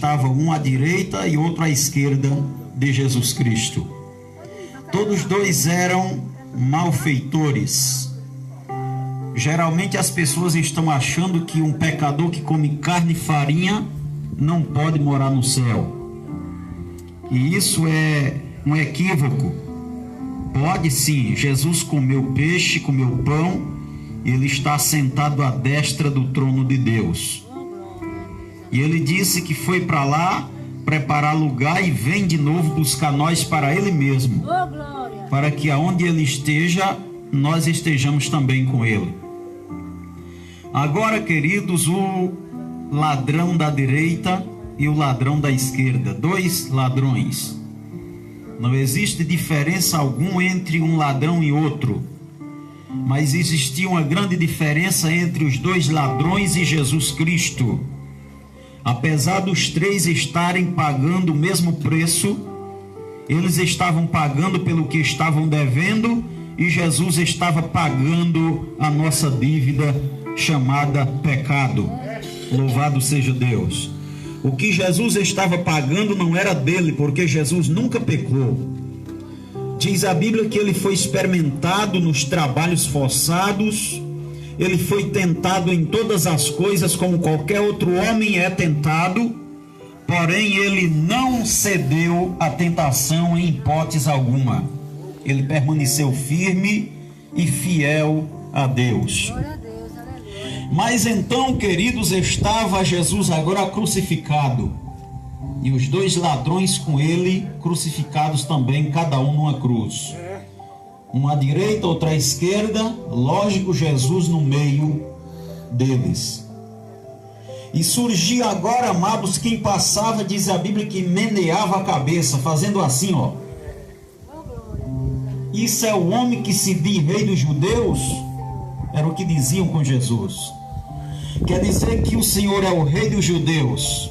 estavam um à direita e outro à esquerda de Jesus Cristo. Todos dois eram malfeitores. Geralmente as pessoas estão achando que um pecador que come carne e farinha não pode morar no céu. E isso é um equívoco. Pode sim, Jesus comeu peixe, comeu pão, e ele está sentado à destra do trono de Deus. E ele disse que foi para lá preparar lugar e vem de novo buscar nós para ele mesmo, para que aonde ele esteja, nós estejamos também com ele. Agora, queridos, o ladrão da direita e o ladrão da esquerda, dois ladrões. Não existe diferença alguma entre um ladrão e outro, mas existia uma grande diferença entre os dois ladrões e Jesus Cristo. Apesar dos três estarem pagando o mesmo preço, eles estavam pagando pelo que estavam devendo, e Jesus estava pagando a nossa dívida chamada pecado. Louvado seja Deus. O que Jesus estava pagando não era dele, porque Jesus nunca pecou. Diz a Bíblia que ele foi experimentado nos trabalhos forçados, ele foi tentado em todas as coisas como qualquer outro homem é tentado, porém ele não cedeu à tentação em hipótese alguma. Ele permaneceu firme e fiel a Deus. Mas então, queridos, estava Jesus agora crucificado, e os dois ladrões com ele crucificados também, cada um numa cruz. Uma à direita, outra à esquerda, lógico, Jesus no meio deles. E surgia agora, amados, quem passava, diz a Bíblia, que meneava a cabeça, fazendo assim, ó. Isso é o homem que se diz rei dos judeus? Era o que diziam com Jesus. Quer dizer que o Senhor é o rei dos judeus,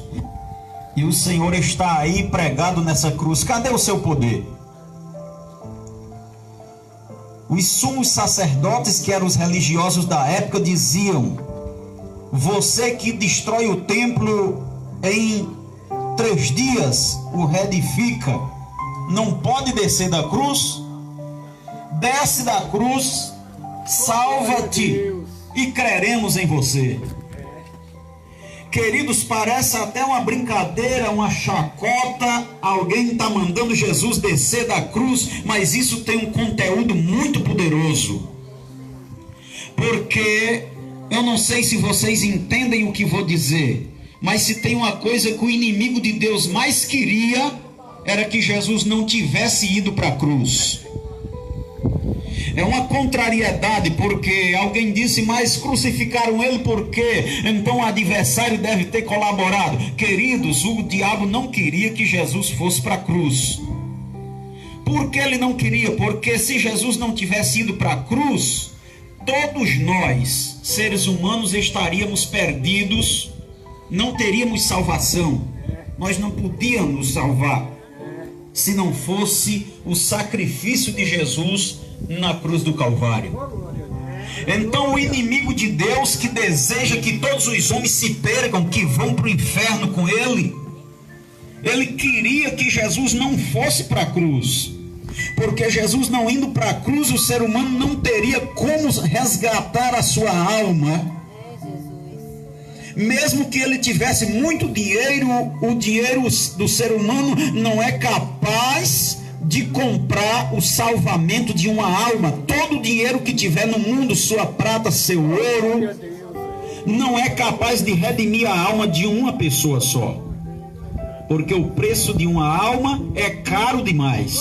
e o Senhor está aí pregado nessa cruz. Cadê o seu poder? Os sumos sacerdotes, que eram os religiosos da época, diziam: você que destrói o templo em 3 dias, o reedifica, não pode descer da cruz? Desce da cruz, salva-te e creremos em você. Queridos, parece até uma brincadeira, uma chacota, alguém está mandando Jesus descer da cruz, mas isso tem um conteúdo muito poderoso. Porque eu não sei se vocês entendem o que vou dizer, mas se tem uma coisa que o inimigo de Deus mais queria, era que Jesus não tivesse ido para a cruz. É uma contrariedade, porque alguém disse, mas crucificaram ele por quê? Então o adversário deve ter colaborado. Queridos, o diabo não queria que Jesus fosse para a cruz. Por que ele não queria? Porque se Jesus não tivesse ido para a cruz, todos nós, seres humanos, estaríamos perdidos, não teríamos salvação. Nós não podíamos nos salvar se não fosse o sacrifício de Jesus na cruz do Calvário. Então o inimigo de Deus, que deseja que todos os homens se percam, que vão para o inferno com ele, ele queria que Jesus não fosse para a cruz, porque Jesus não indo para a cruz, o ser humano não teria como resgatar a sua alma. Mesmo que ele tivesse muito dinheiro, o dinheiro do ser humano não é capaz de comprar o salvamento de uma alma. Todo o dinheiro que tiver no mundo, sua prata, seu ouro, não é capaz de redimir a alma de uma pessoa só, porque o preço de uma alma é caro demais,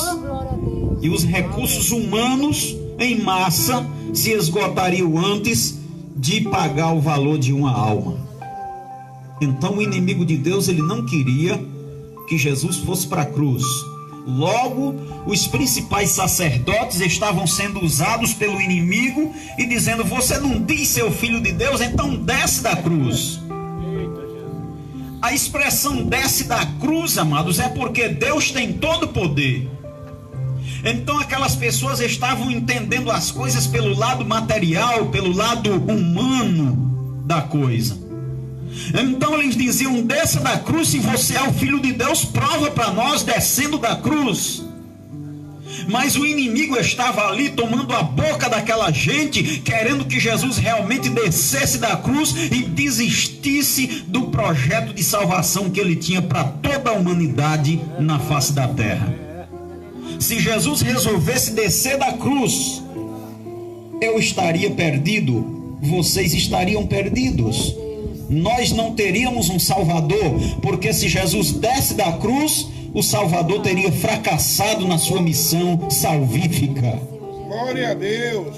e os recursos humanos em massa se esgotariam antes de pagar o valor de uma alma. Então o inimigo de Deus, ele não queria que Jesus fosse para a cruz. Logo, os principais sacerdotes estavam sendo usados pelo inimigo e dizendo: você não diz ser o filho de Deus, então desce da cruz. A expressão desce da cruz, amados, é porque Deus tem todo o poder. Então aquelas pessoas estavam entendendo as coisas pelo lado material, pelo lado humano da coisa. Então eles diziam: desça da cruz, se você é o Filho de Deus, prova para nós descendo da cruz. Mas o inimigo estava ali tomando a boca daquela gente, querendo que Jesus realmente descesse da cruz e desistisse do projeto de salvação que ele tinha para toda a humanidade na face da terra. Se Jesus resolvesse descer da cruz, eu estaria perdido, vocês estariam perdidos. Nós não teríamos um Salvador, porque se Jesus desce da cruz, o Salvador teria fracassado na sua missão salvífica. Glória a Deus.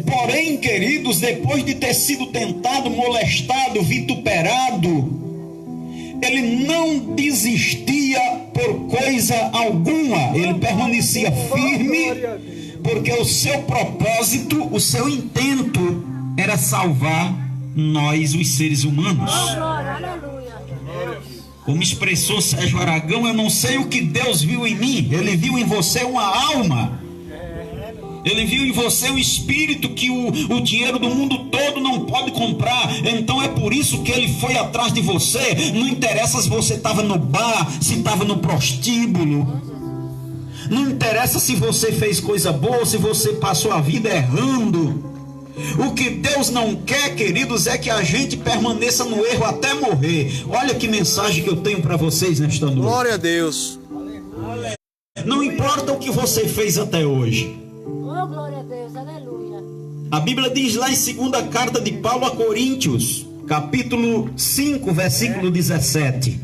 Porém, queridos, depois de ter sido tentado, molestado, vituperado, ele não desistia por coisa alguma. Ele permanecia firme, porque o seu propósito, o seu intento era salvar nós, os seres humanos. Como expressou Sérgio Aragão: eu não sei o que Deus viu em mim. Ele viu em você uma alma. Ele viu em você um espírito que o dinheiro do mundo todo não pode comprar. Então é por isso que ele foi atrás de você. Não interessa se você estava no bar, se estava no prostíbulo. Não interessa se você fez coisa boa, se você passou a vida errando. O que Deus não quer, queridos, é que a gente permaneça no erro até morrer. Olha que mensagem que eu tenho para vocês nesta noite. Glória a Deus. Não importa o que você fez até hoje. Oh, glória a Deus, aleluia. A Bíblia diz lá em 2ª carta de Paulo a Coríntios, capítulo 5, versículo 17.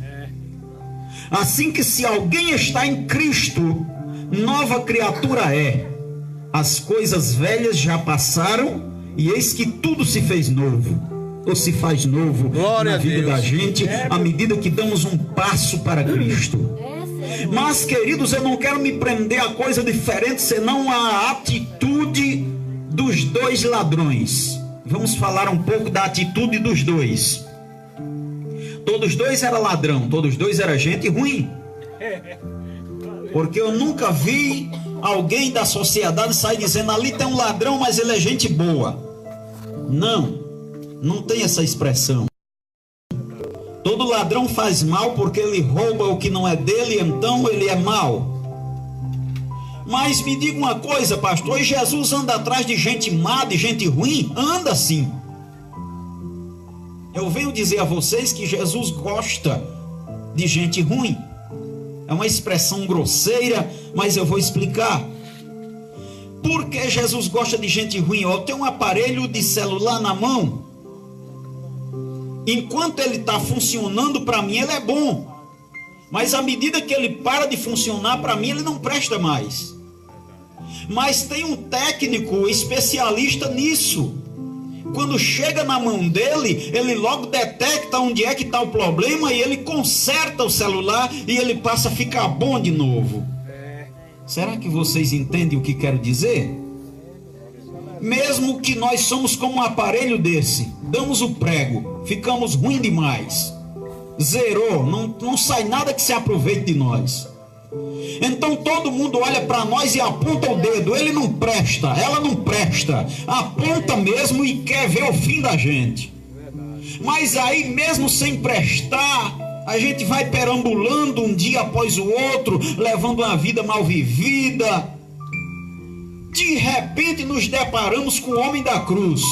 Assim que se alguém está em Cristo, nova criatura é. As coisas velhas já passaram, e eis que tudo se fez novo, ou se faz novo. Glória na vida a Deus. da gente, à medida que damos um passo para Cristo. Mas, queridos, eu não quero me prender a coisa diferente senão a atitude dos dois ladrões. Vamos falar um pouco da atitude dos dois. Todos dois eram ladrão, todos dois eram gente ruim. Porque eu nunca vi alguém da sociedade sair dizendo: ali tem um ladrão, mas ele é gente boa. Não tem essa expressão. Todo ladrão faz mal porque ele rouba o que não é dele, então ele é mau. Mas me diga uma coisa, pastor: e Jesus anda atrás de gente má, de gente ruim? Anda sim. Eu venho dizer a vocês que Jesus gosta de gente ruim. É uma expressão grosseira, mas eu vou explicar. Por que Jesus gosta de gente ruim? Eu tenho um aparelho de celular na mão. Enquanto ele está funcionando, para mim ele é bom. Mas à medida que ele para de funcionar, para mim ele não presta mais. Mas tem um técnico especialista nisso. Quando chega na mão dele, ele logo detecta onde é que está o problema e ele conserta o celular e ele passa a ficar bom de novo. Será que vocês entendem o que quero dizer? Mesmo que nós somos como um aparelho desse, damos o prego, ficamos ruim demais, zerou, não sai nada que se aproveite de nós. Então todo mundo olha para nós e aponta o dedo: ele não presta, ela não presta, aponta mesmo e quer ver o fim da gente. Mas aí, mesmo sem prestar, a gente vai perambulando um dia após o outro, levando uma vida mal vivida. De repente nos deparamos com o homem da cruz.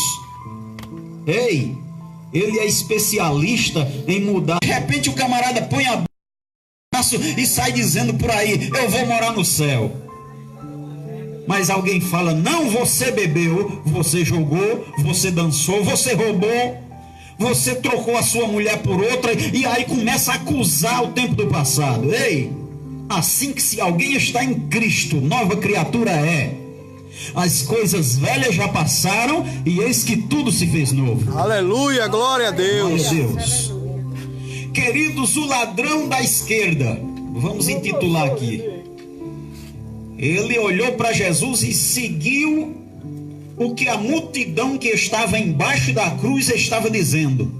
Ei, ele é especialista em mudar. De repente o camarada põe a braço e sai dizendo por aí: eu vou morar no céu. Mas alguém fala: não, você bebeu, você jogou, você dançou, você roubou, você trocou a sua mulher por outra, e aí começa a acusar o tempo do passado. Ei, assim que se alguém está em Cristo, nova criatura é. As coisas velhas já passaram e eis que tudo se fez novo. Aleluia, glória a Deus. Glória a Deus. Queridos, o ladrão da esquerda, vamos intitular aqui. Ele olhou para Jesus e seguiu o que a multidão que estava embaixo da cruz estava dizendo.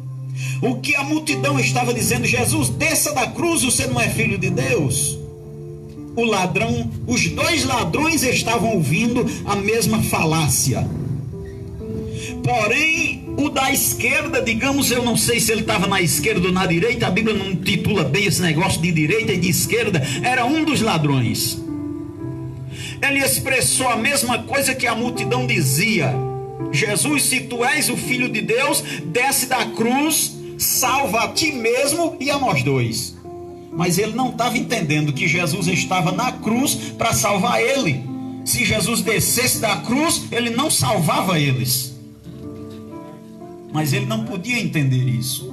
O que a multidão estava dizendo: Jesus, desça da cruz, você não é filho de Deus. O ladrão, os dois ladrões estavam ouvindo a mesma falácia. Porém, O da esquerda, digamos, eu não sei se ele estava na esquerda ou na direita, a Bíblia não titula bem esse negócio de direita e de esquerda, era um dos ladrões. Ele expressou a mesma coisa que a multidão dizia: Jesus, se tu és o Filho de Deus, desce da cruz, salva a ti mesmo e a nós dois. Mas ele não estava entendendo que Jesus estava na cruz para salvar ele. Se Jesus descesse da cruz, ele não salvava eles. Mas ele não podia entender isso.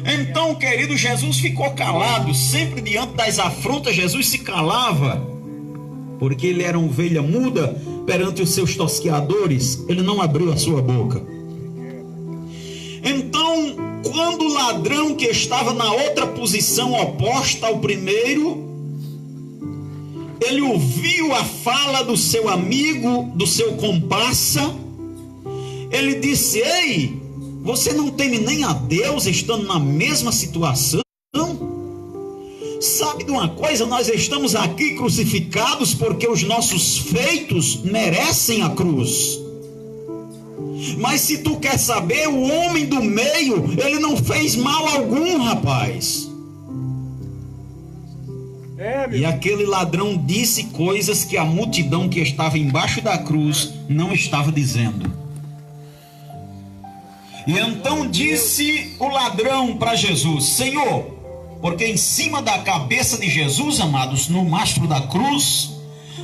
Então, querido, Jesus ficou calado. Sempre diante das afrontas, Jesus se calava, porque ele era uma ovelha muda perante os seus tosqueadores. Ele não abriu a sua boca. Então, quando o ladrão que estava na outra posição oposta ao primeiro, ele ouviu a fala do seu amigo, do seu comparsa, ele disse: ei, você não teme nem a Deus estando na mesma situação? Sabe de uma coisa, nós estamos aqui crucificados porque os nossos feitos merecem a cruz. Mas se tu quer saber, o homem do meio, ele não fez mal algum, rapaz. E aquele ladrão disse coisas que a multidão que estava embaixo da cruz não estava dizendo. E então disse o ladrão para Jesus: Senhor, porque em cima da cabeça de Jesus, amados, no mastro da cruz,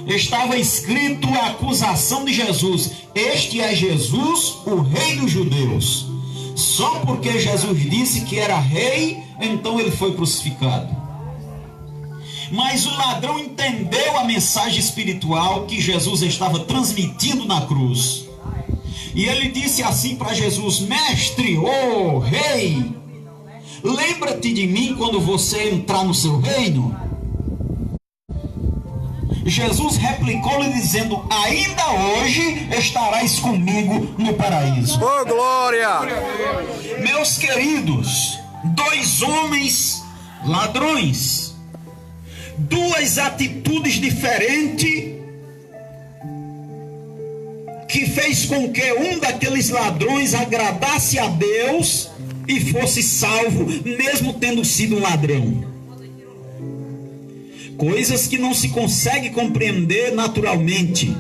estava escrito a acusação de Jesus: este é Jesus, o rei dos judeus. Só porque Jesus disse que era rei, então ele foi crucificado. Mas o ladrão entendeu a mensagem espiritual que Jesus estava transmitindo na cruz. E ele disse assim para Jesus: mestre, ô rei, lembra-te de mim quando você entrar no seu reino. Jesus replicou-lhe dizendo: ainda hoje estarás comigo no paraíso. Oh, glória! Meus queridos, dois homens ladrões, duas atitudes diferentes, que fez com que um daqueles ladrões agradasse a Deus e fosse salvo, mesmo tendo sido um ladrão. Coisas que não se consegue compreender naturalmente.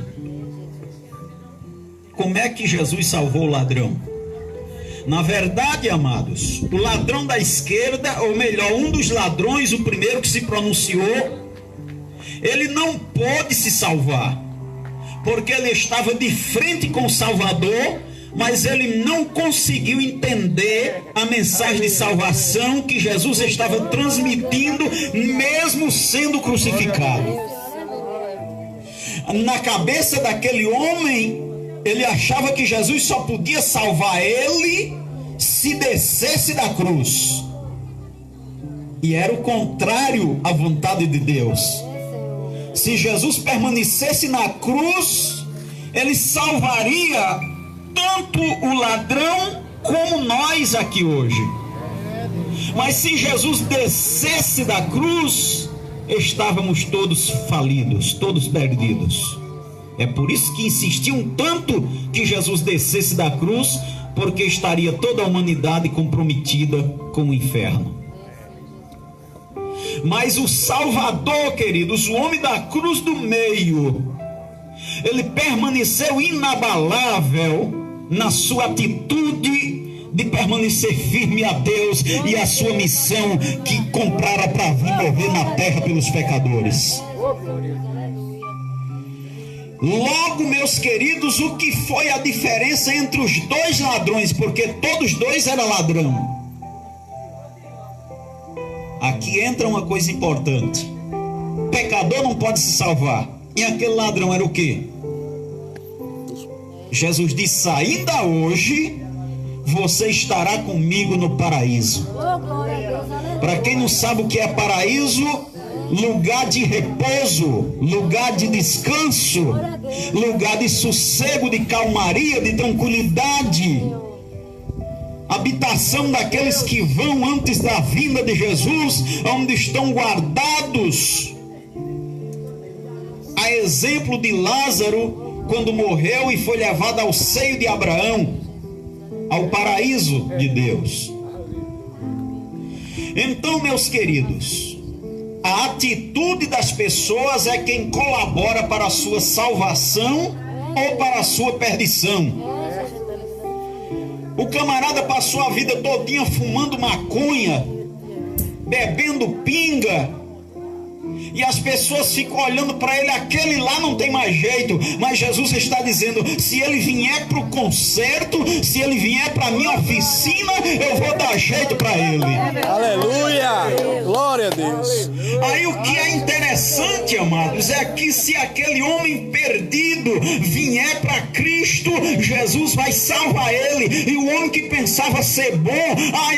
Como é que Jesus salvou o ladrão? Na verdade, amados, o ladrão da esquerda, ou melhor, um dos ladrões, o primeiro que se pronunciou, ele não pôde se salvar, porque ele estava de frente com o Salvador, mas ele não conseguiu entender a mensagem de salvação que Jesus estava transmitindo, mesmo sendo crucificado. Na cabeça daquele homem, ele achava que Jesus só podia salvar ele se descesse da cruz. E era o contrário à vontade de Deus. Se Jesus permanecesse na cruz, ele salvaria tanto o ladrão como nós aqui hoje. Mas se Jesus descesse da cruz, estávamos todos falidos, todos perdidos. É por isso que insistiam tanto que Jesus descesse da cruz, porque estaria toda a humanidade comprometida com o inferno. Mas o Salvador, queridos, o homem da cruz do meio, ele permaneceu inabalável na sua atitude de permanecer firme a Deus e a sua missão que comprara para vir morrer na terra pelos pecadores. Logo, meus queridos, o que foi a diferença entre os dois ladrões? Porque todos dois eram ladrão. Aqui entra uma coisa importante. Pecador não pode se salvar. E aquele ladrão era o quê? Jesus disse: ainda hoje você estará comigo no paraíso. Para quem não sabe o que é paraíso, lugar de repouso, lugar de descanso, lugar de sossego, de calmaria, de tranquilidade, habitação daqueles que vão antes da vinda de Jesus, onde estão guardados. A exemplo de Lázaro, quando morreu e foi levado ao seio de Abraão, ao paraíso de Deus. Então, meus queridos, a atitude das pessoas é quem colabora para a sua salvação ou para a sua perdição. O camarada passou a vida todinha fumando maconha, bebendo pinga, e as pessoas ficam olhando para ele, aquele lá não tem mais jeito. Mas Jesus está dizendo, se ele vier para o concerto, se ele vier para a minha oficina, eu vou dar jeito para ele. Aleluia! Glória a Deus! Aí o que é interessante, amados, é que se aquele homem perdido vier para Cristo, Jesus vai salvar ele. E o homem que pensava ser bom,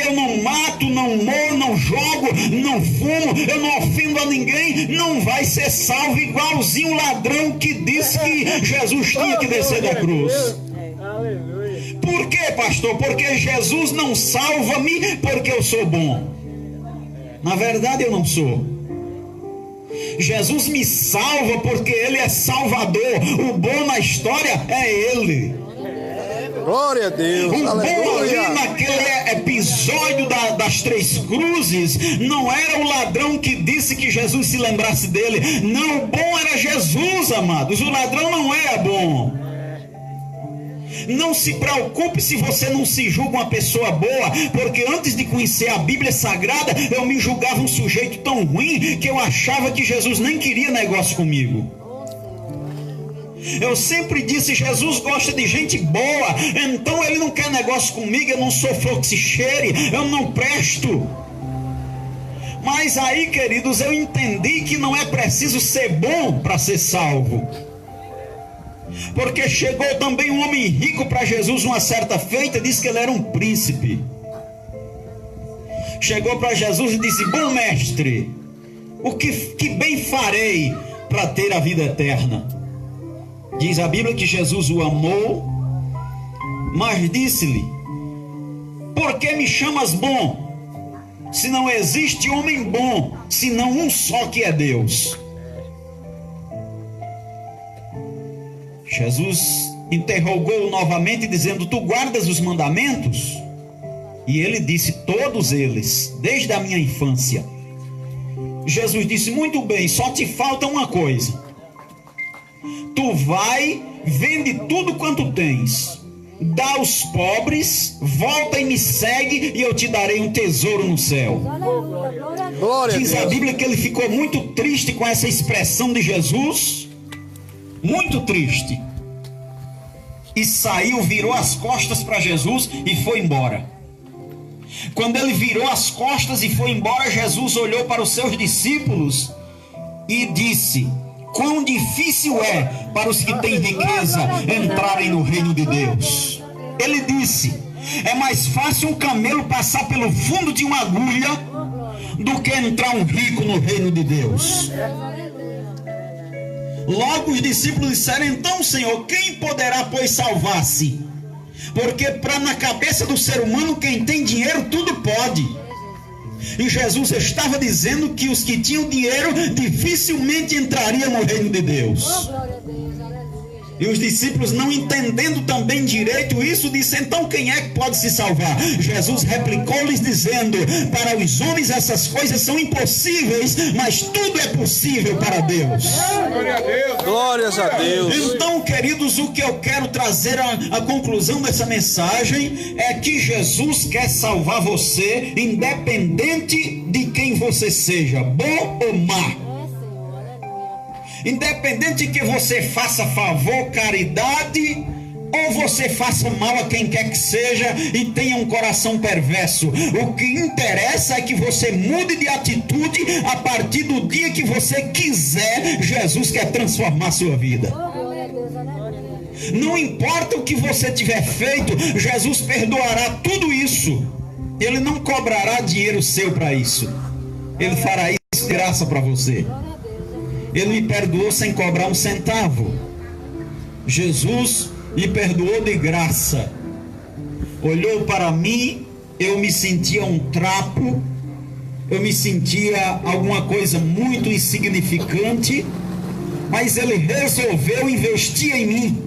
eu não mato, não morro, não jogo, não fumo, eu não ofendo a ninguém, não vai ser salvo, igualzinho o ladrão que disse que Jesus tinha que descer da cruz. Por quê, pastor? Porque Jesus não salva-me porque eu sou bom. Na verdade eu não sou. Jesus me salva porque Ele é Salvador. O bom na história é Ele. Glória a Deus! O bom ali Aleluia! naquele episódio das três cruzes não era o ladrão que disse que Jesus se lembrasse dele. Não, o bom era Jesus, amados. O ladrão não era bom. Não se preocupe se você não se julga uma pessoa boa, porque antes de conhecer a Bíblia Sagrada, eu me julgava um sujeito tão ruim que eu achava que Jesus nem queria negócio comigo. Eu sempre disse, Jesus gosta de gente boa, então ele não quer negócio comigo, eu não sou flor que se cheire, eu não presto. Mas aí, queridos, eu entendi que não é preciso ser bom para ser salvo. Porque chegou também um homem rico para Jesus uma certa feita, disse que ele era um príncipe. Chegou para Jesus e disse, bom mestre, o que bem farei para ter a vida eterna? Diz a Bíblia que Jesus o amou, mas disse-lhe, por que me chamas bom? Se não existe homem bom, senão um só que é Deus. Jesus interrogou novamente, dizendo, tu guardas os mandamentos? E ele disse, todos eles, desde a minha infância. Jesus disse, muito bem, só te falta uma coisa. Tu vai, vende tudo quanto tens, dá aos pobres, volta e me segue, e eu te darei um tesouro no céu. Glória Diz a a Deus! Bíblia que ele ficou muito triste com essa expressão de Jesus, muito triste, e saiu, virou as costas para Jesus e foi embora. Quando ele virou as costas e foi embora, Jesus olhou para os seus discípulos e disse, quão difícil é para os que têm riqueza entrarem no reino de Deus. Ele disse, é mais fácil um camelo passar pelo fundo de uma agulha do que entrar um rico no reino de Deus. Logo os discípulos disseram, então, Senhor, quem poderá, pois, salvar-se? Porque na cabeça do ser humano, quem tem dinheiro, tudo pode. E Jesus estava dizendo que os que tinham dinheiro dificilmente entrariam no reino de Deus. E os discípulos, não entendendo também direito isso, disseram, então quem é que pode se salvar? Jesus replicou-lhes dizendo, para os homens essas coisas são impossíveis, mas tudo é possível para Deus. Glória a Deus! Glórias a Deus! Então, queridos, o que eu quero trazer a conclusão dessa mensagem é que Jesus quer salvar você, independente de quem você seja, bom ou má. Independente de que você faça favor, caridade, ou você faça mal a quem quer que seja e tenha um coração perverso, o que interessa é que você mude de atitude a partir do dia que você quiser. Jesus quer transformar a sua vida. Não importa o que você tiver feito, Jesus perdoará tudo isso. Ele não cobrará dinheiro seu para isso. Ele fará isso de graça para você. Ele me perdoou sem cobrar um centavo. Jesus me perdoou de graça. Olhou para mim, eu me sentia um trapo, eu me sentia alguma coisa muito insignificante, mas Ele resolveu investir em mim.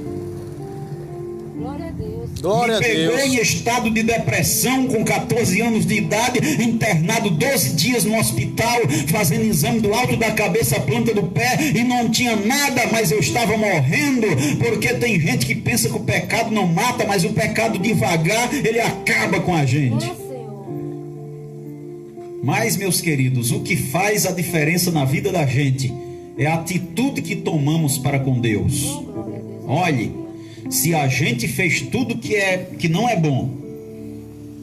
Glória a Me pegou Deus. em estado de depressão, com 14 anos de idade, internado 12 dias no hospital, fazendo exame do alto da cabeça à planta do pé, e não tinha nada, mas eu estava morrendo, porque tem gente que pensa que o pecado não mata, mas o pecado devagar, ele acaba com a gente. É, Senhor. Mas, meus queridos, o que faz a diferença na vida da gente é a atitude que tomamos para com Deus. Oh, glória a Deus. Olhe, se a gente fez tudo que não é bom,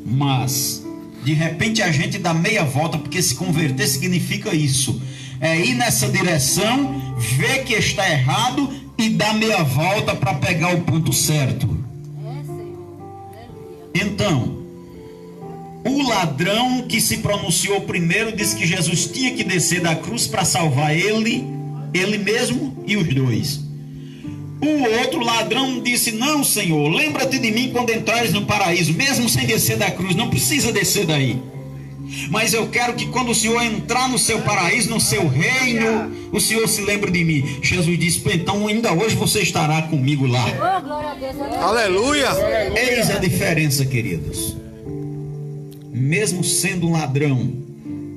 mas de repente a gente dá meia volta, porque se converter significa isso, é ir nessa direção, ver que está errado e dar meia volta para pegar o ponto certo. É, Senhor. Aleluia. Então, o ladrão que se pronunciou primeiro disse que Jesus tinha que descer da cruz para salvar ele mesmo e os dois. O outro ladrão disse: não, Senhor, lembra-te de mim quando entrares no paraíso, mesmo sem descer da cruz, não precisa descer daí, mas eu quero que quando o Senhor entrar no seu paraíso, no seu reino, o Senhor se lembre de mim. Jesus disse: então ainda hoje você estará comigo lá. Oh, glória a Deus. Aleluia. Aleluia. Eis a diferença, queridos. Mesmo sendo um ladrão,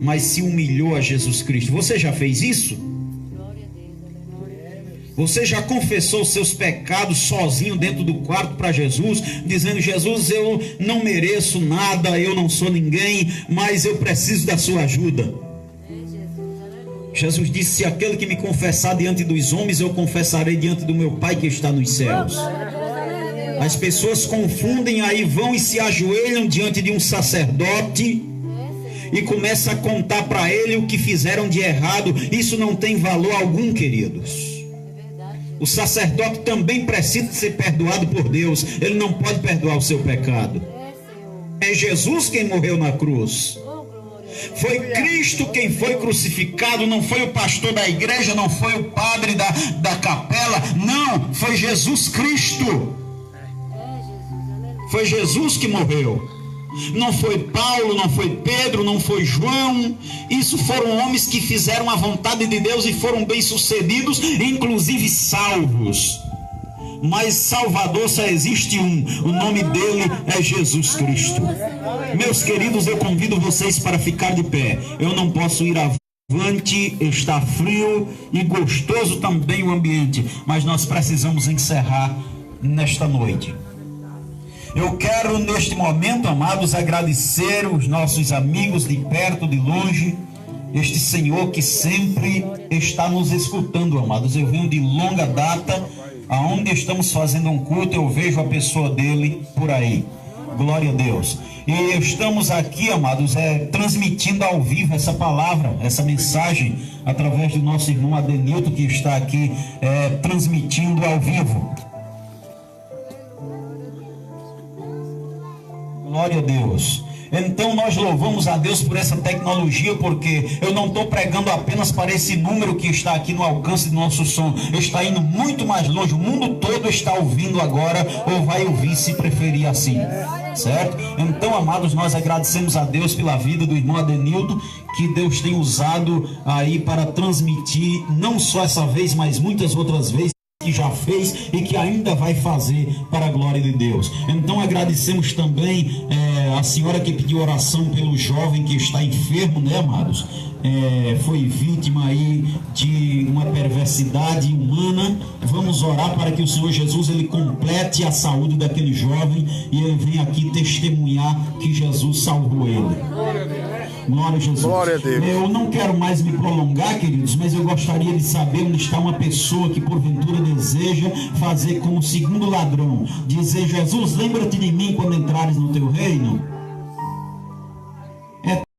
mas se humilhou a Jesus Cristo. Você já fez isso? Glória a Deus. Aleluia. Você já confessou seus pecados sozinho dentro do quarto para Jesus, dizendo: Jesus, eu não mereço nada, eu não sou ninguém, mas eu preciso da sua ajuda. É, Jesus. Aleluia. Jesus disse: se aquele que me confessar diante dos homens, eu confessarei diante do meu Pai que está nos Oh, céus. glória a Deus. Aleluia. As pessoas confundem, aí vão e se ajoelham diante de um sacerdote e começam a contar para ele o que fizeram de errado. Isso não tem valor algum, queridos. É verdade. O sacerdote também precisa ser perdoado por Deus. Ele não pode perdoar o seu pecado. É, Senhor. É Jesus quem morreu na cruz. Oh, glória. Foi Cristo quem foi crucificado. Não foi o pastor da igreja, não foi o padre da capela. Não, foi Jesus Cristo. É, Jesus. Aleluia. Foi Jesus que morreu. Não foi Paulo, não foi Pedro, não foi João. Isso foram homens que fizeram a vontade de Deus e foram bem-sucedidos, inclusive salvos. Mas Salvador só existe um. O nome dele é Jesus Cristo. Meus queridos, eu convido vocês para ficar de pé. Eu não posso ir avante, está frio e gostoso também o ambiente, mas nós precisamos encerrar nesta noite. Eu quero neste momento, amados, agradecer os nossos amigos de perto, de longe, este Senhor que sempre está nos escutando, amados. Eu venho de longa data, aonde estamos fazendo um culto, eu vejo a pessoa dele por aí. Glória a Deus. E estamos aqui, amados, transmitindo ao vivo essa palavra, essa mensagem, através do nosso irmão Adenilton, que está aqui transmitindo ao vivo. Glória a Deus. Então nós louvamos a Deus por essa tecnologia, porque eu não estou pregando apenas para esse número que está aqui no alcance do nosso som. Está indo muito mais longe. O mundo todo está ouvindo agora, ou vai ouvir se preferir assim. Certo? Então, amados, nós agradecemos a Deus pela vida do irmão Adenilton, que Deus tem usado aí para transmitir, não só essa vez, mas muitas outras vezes, que já fez e que ainda vai fazer para a glória de Deus. Então agradecemos também a senhora que pediu oração pelo jovem que está enfermo, né, amados? Foi vítima aí de uma perversidade humana. Vamos orar para que o Senhor Jesus ele complete a saúde daquele jovem e ele venha aqui testemunhar que Jesus salvou ele. Glória a Jesus. Glória a Deus. Eu não quero mais me prolongar, queridos, mas eu gostaria de saber onde está uma pessoa que porventura deseja fazer como o segundo ladrão, dizer: Jesus, lembra-te de mim quando entrares no teu reino.